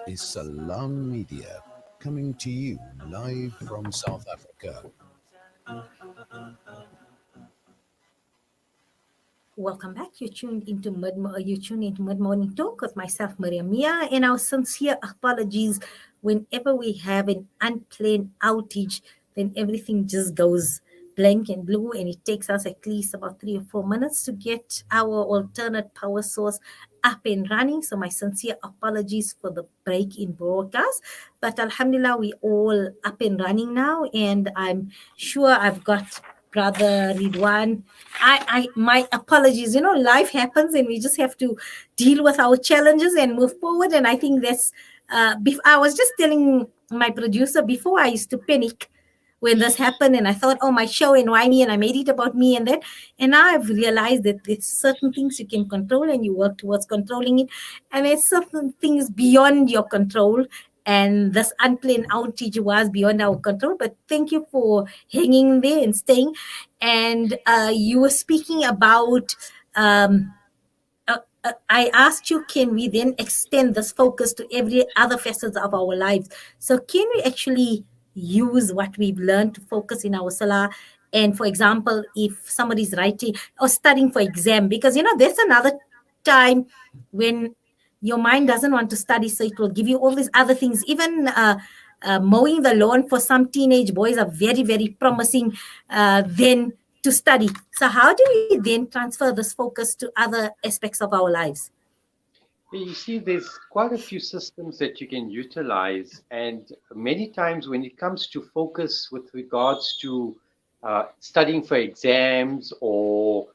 is Salam Media, coming to you live from South Africa. Welcome back. You tuned into Mid Morning Talk with myself, Mariam Mia, and our sincere apologies whenever we have an unplanned outage, then everything just goes blank and blue, and it takes us at least about 3 or 4 minutes to get our alternate power source up and running. So my sincere apologies for the break in broadcast. But Alhamdulillah, we all up and running now, and I'm sure I've got Brother Ridwan. My apologies. Life happens, and we just have to deal with our challenges and move forward. And I think that's. I was just telling my producer before I used to panic when this happened, and I thought, oh, my show and why me, and I made it about me and that. And now I've realized that there's certain things you can control, and you work towards controlling it, and there's certain things beyond your control. And this unplanned outage was beyond our control. But thank you for hanging there and staying. And you were speaking about. I asked you, can we then extend this focus to every other facets of our lives? So, can we actually use what we've learned to focus in our salah? And for example, if somebody's writing or studying for exam, because that's another time when your mind doesn't want to study, so it will give you all these other things. Even mowing the lawn for some teenage boys are very, very promising. Then to study. So, how do we then transfer this focus to other aspects of our lives? You see, there's quite a few systems that you can utilize, and many times when it comes to focus with regards to studying for exams or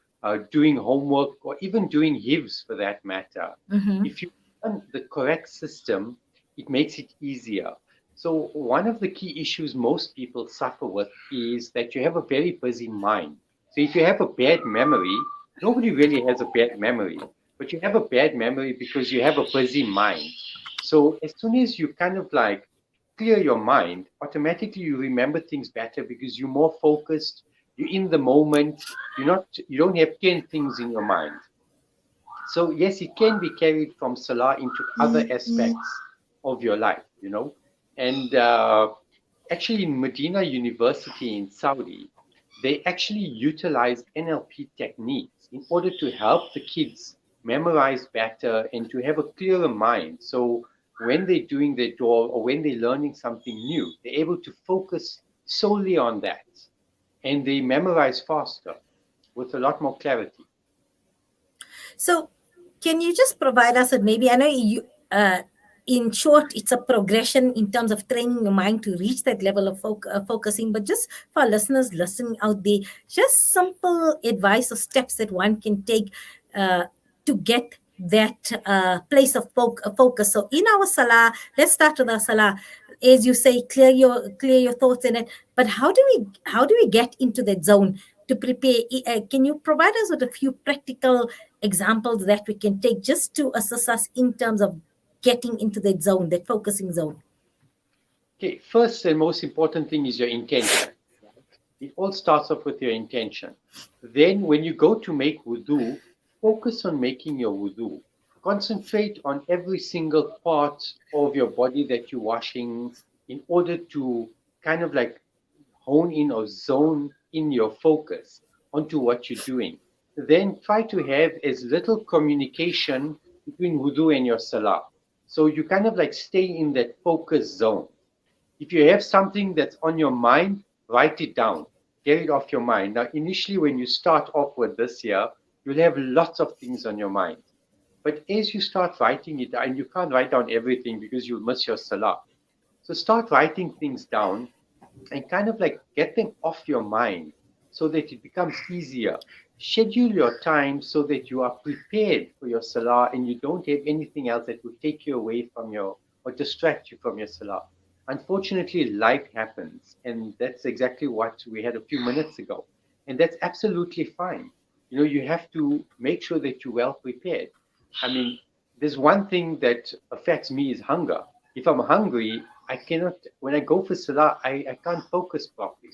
doing homework or even doing hifz for that matter, Mm-hmm. if you run the correct system, it makes it easier. So, one of the key issues most people suffer with is that you have a very busy mind. So, if you have a bad memory, nobody really has a bad memory, but you have a bad memory because you have a busy mind. So as soon as you kind of like clear your mind, automatically you remember things better because you're more focused, you're in the moment, you don't have 10 things in your mind. So yes, it can be carried from Salah into other aspects of your life. And actually in Medina University in Saudi, they actually utilize NLP techniques in order to help the kids memorize better and to have a clearer mind. So when they're doing their door or when they're learning something new, they're able to focus solely on that and they memorize faster with a lot more clarity. So, can you just provide us with maybe, I know you, in short, it's a progression in terms of training your mind to reach that level of focusing, but just for our listeners listening out there, just simple advice or steps that one can take uh, to get that place of focus. So, in our salah, let's start with our salah. As you say, clear your thoughts in it. But how do we get into that zone to prepare? Can you provide us with a few practical examples that we can take just to assist us in terms of getting into that zone, that focusing zone? Okay, first and most important thing is your intention. It all starts off with your intention. Then, when you go to make wudu, focus on making your wudu. Concentrate on every single part of your body that you're washing in order to kind of like hone in or zone in your focus onto what you're doing. Then try to have as little communication between wudu and your salah. So you kind of like stay in that focus zone. If you have something that's on your mind, write it down. Get it off your mind. Now, initially, when you start off with this year, you'll have lots of things on your mind. But as you start writing it down, and you can't write down everything because you'll miss your salah. So start writing things down and kind of like get them off your mind so that it becomes easier. Schedule your time so that you are prepared for your salah and you don't have anything else that will take you away from your or distract you from your salah. Unfortunately, life happens, and that's exactly what we had a few minutes ago. And that's absolutely fine. You have to make sure that you're well prepared. I mean, there's one thing that affects me is hunger. If I'm hungry, I cannot, when I go for salah, I can't focus properly.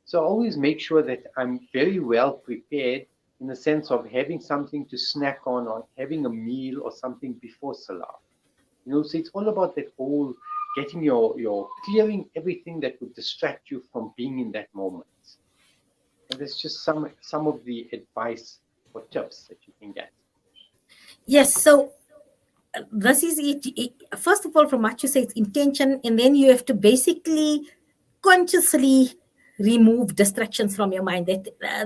So I always make sure that I'm very well prepared in the sense of having something to snack on or having a meal or something before salah. So it's all about that whole getting your clearing everything that would distract you from being in that moment. And there's just some of the advice or tips that you can get. Yes. So this is it. First of all, from what you say, it's intention, and then you have to basically consciously remove distractions from your mind.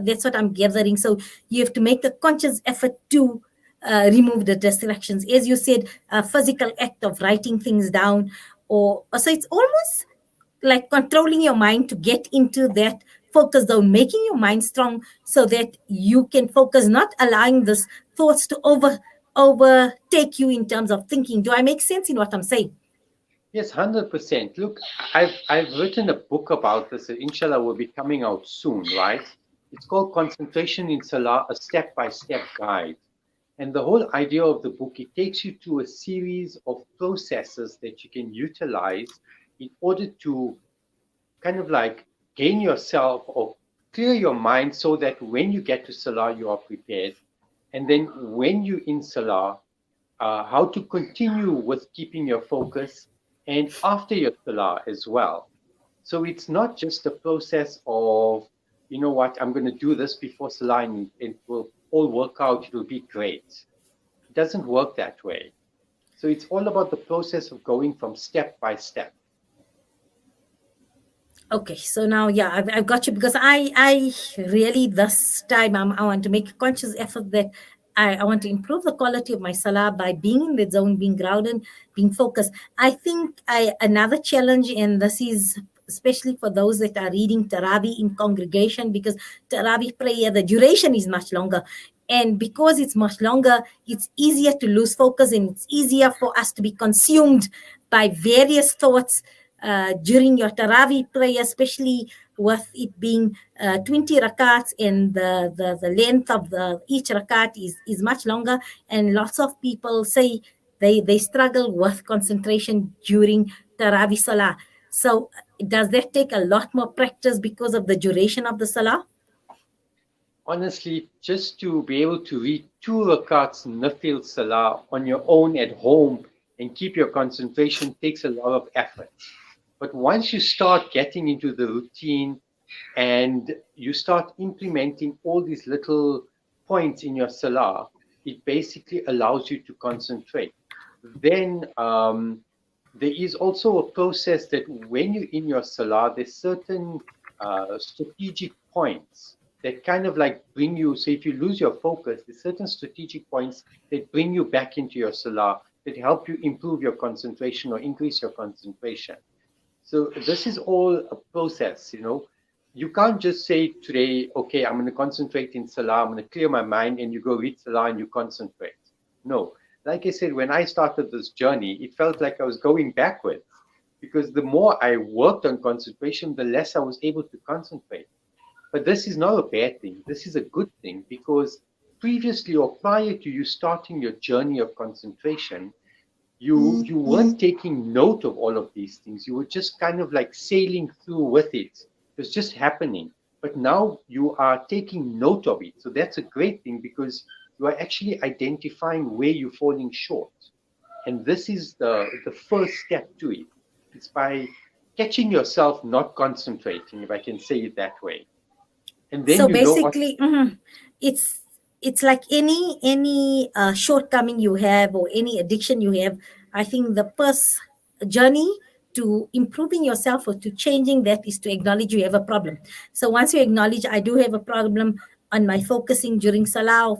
That's what I'm gathering. So you have to make a conscious effort to remove the distractions, as you said, a physical act of writing things down, or so it's almost like controlling your mind to get into that focus zone, making your mind strong so that you can focus, not allowing this thoughts to overtake you in terms of thinking. Do I make sense in what I'm saying? Yes, 100%. Look, I've written a book about this that inshallah will be coming out soon, right? It's called Concentration in Salah, a step-by-step guide. And the whole idea of the book, it takes you to a series of processes that you can utilize in order to kind of like gain yourself or clear your mind so that when you get to Salah, you are prepared. And then when you're in Salah, how to continue with keeping your focus and after your Salah as well. So it's not just a process of, you know what, I'm going to do this before Salah and it will all work out, it will be great. It doesn't work that way. So it's all about the process of going from step by step. Okay, so now, yeah, I've got you, because I really this time I want to make a conscious effort that I want to improve the quality of my salah by being in the zone, being grounded, being focused. I think another challenge, and this is especially for those that are reading Taraweeh in congregation, because Taraweeh prayer, the duration is much longer. And because it's much longer, it's easier to lose focus, and it's easier for us to be consumed by various thoughts during your Taraweeh prayer, especially with it being 20 rakats, and the length of each rakat is much longer. And lots of people say they struggle with concentration during Taraweeh Salah. So does that take a lot more practice because of the duration of the Salah? Honestly, just to be able to read two rakats nafil salah on your own at home and keep your concentration takes a lot of effort. But once you start getting into the routine and you start implementing all these little points in your salah, it basically allows you to concentrate. Then there is also a process that when you're in your salah, there's certain strategic points that kind of like bring you. So if you lose your focus, there's certain strategic points that bring you back into your salah that help you improve your concentration or increase your concentration. So this is all a process. You can't just say today, okay, I'm going to concentrate in Salah, I'm going to clear my mind, and you go read Salah and you concentrate. No. Like I said, when I started this journey, it felt like I was going backwards because the more I worked on concentration, the less I was able to concentrate. But this is not a bad thing. This is a good thing because previously or prior to you starting your journey of concentration, you weren't taking note of all of these things. You were just kind of like sailing through with it. It was just happening. But now you are taking note of it. So that's a great thing because you are actually identifying where you're falling short. And this is the first step to it. It's by catching yourself not concentrating, if I can say it that way. And then So you know what. basically, it's it's like any shortcoming you have or any addiction you have. I think the first journey to improving yourself or to changing that is to acknowledge you have a problem. So once you acknowledge, I do have a problem on my focusing during salah,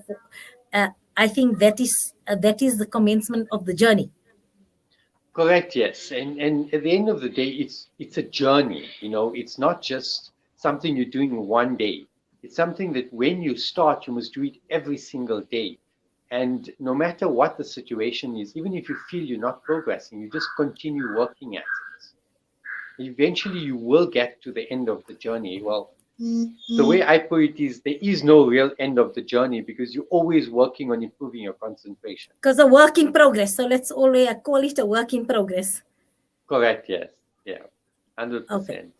I think that is the commencement of the journey. Correct, yes. And at the end of the day, it's a journey. It's not just something you're doing in one day. It's something that when you start, you must do it every single day. And no matter what the situation is, even if you feel you're not progressing, you just continue working at it. Eventually, you will get to the end of the journey. Well, the way I put it is there is no real end of the journey because you're always working on improving your concentration. Because a work in progress. So let's always call it a work in progress. Correct, yes. Yeah, Okay. 100%.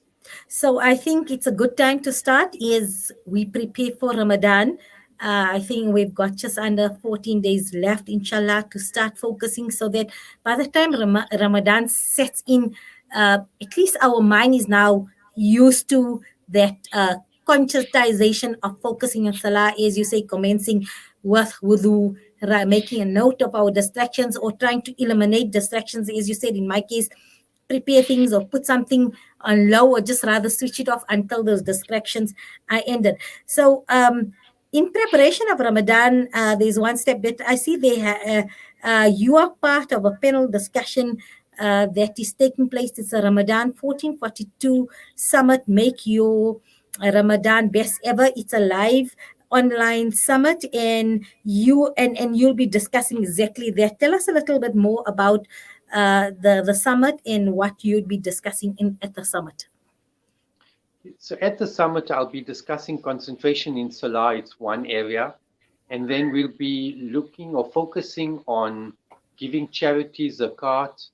So I think it's a good time to start as we prepare for Ramadan. I think we've got just under 14 days left, inshallah, to start focusing so that by the time Ramadan sets in, at least our mind is now used to that conscientization of focusing on salah, as you say, commencing with wudu, making a note of our distractions or trying to eliminate distractions, as you said, in my case, prepare things or put something on low or just rather switch it off until those distractions are ended. So, in preparation of Ramadan, there's one step that I see you are part of a panel discussion that is taking place. It's a Ramadan 1442 summit. Make your Ramadan best ever. It's a live online summit, and you'll be discussing exactly that. Tell us a little bit more about the summit and what you'd be discussing at the summit. So at the summit, I'll be discussing concentration in Salah. It's one area. And then we'll be looking or focusing on giving charity, zakat,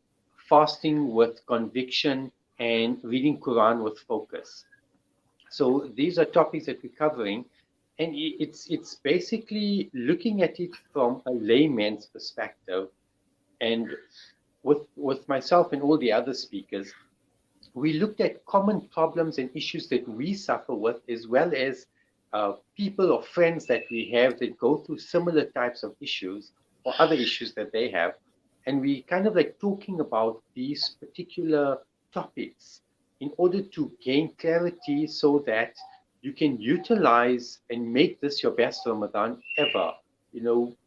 fasting with conviction, and reading Quran with focus. So these are topics that we're covering. And it's basically looking at it from a layman's perspective. And with myself and all the other speakers, we looked at common problems and issues that we suffer with, as well as people or friends that we have that go through similar types of issues or other issues that they have. And we kind of like talking about these particular topics in order to gain clarity so that you can utilize and make this your best Ramadan ever,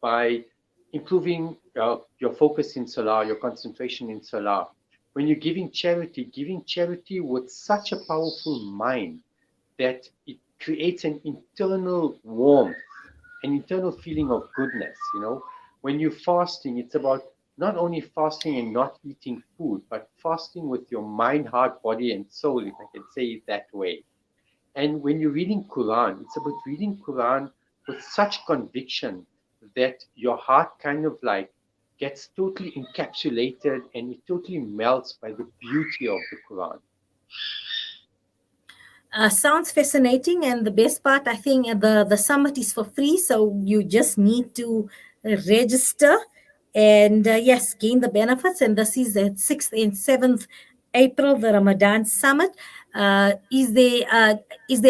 by improving your focus in Salah, your concentration in Salah. When you're giving charity with such a powerful mind that it creates an internal warmth, an internal feeling of goodness. When you're fasting, it's about not only fasting and not eating food, but fasting with your mind, heart, body, and soul, if I can say it that way. And when you're reading Quran, it's about reading Quran with such conviction that your heart kind of like gets totally encapsulated and it totally melts by the beauty of the Quran. Sounds fascinating, and the best part, I think, the summit is for free, so you just need to register and yes, gain the benefits. And this is the 6th and 7th April, the Ramadan summit. Is there a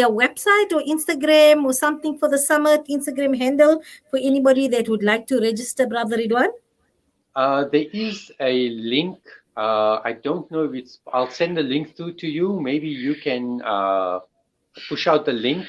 website or Instagram or something for the summit, Instagram handle for anybody that would like to register, Brother Ridwaan? There is a link. I don't know if I'll send the link through to you. Maybe you can push out the link.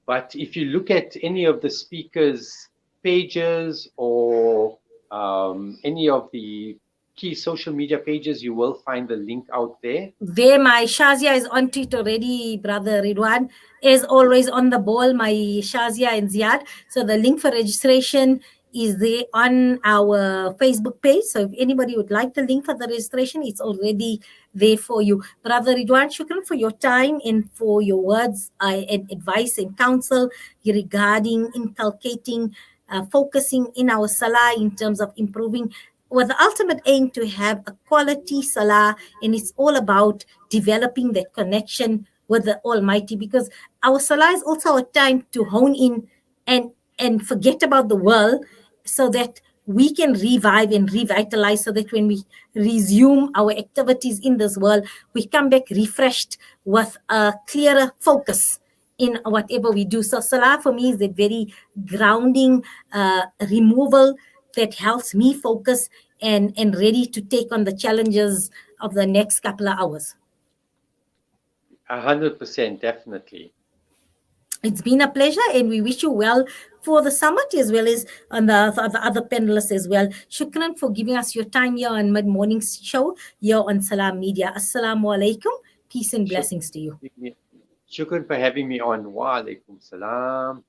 But if you look at any of the speakers' pages or any of the key social media pages, you will find the link out there. There, my Shazia is on it already, Brother Ridwaan. As always, on the ball, my Shazia and Ziad. So the link for registration is there on our Facebook page. So if anybody would like the link for the registration, it's already there for you. Brother Ridwaan, shukran for your time and for your words and advice and counsel regarding inculcating, focusing in our salah in terms of improving, with the ultimate aim to have a quality salah, and it's all about developing that connection with the Almighty, because our salah is also a time to hone in and forget about the world, so that we can revive and revitalize, so that when we resume our activities in this world, we come back refreshed with a clearer focus in whatever we do. So salah for me is a very grounding removal that helps me focus and ready to take on the challenges of the next couple of hours. 100%, definitely. It's been a pleasure, and we wish you well for the summit, as well as on the other panelists as well. Shukran for giving us your time here on Mid-Morning Show here on Salam Media. Assalamu alaikum. Peace and blessings to you. Shukran for having me on. Wa alaikum salam.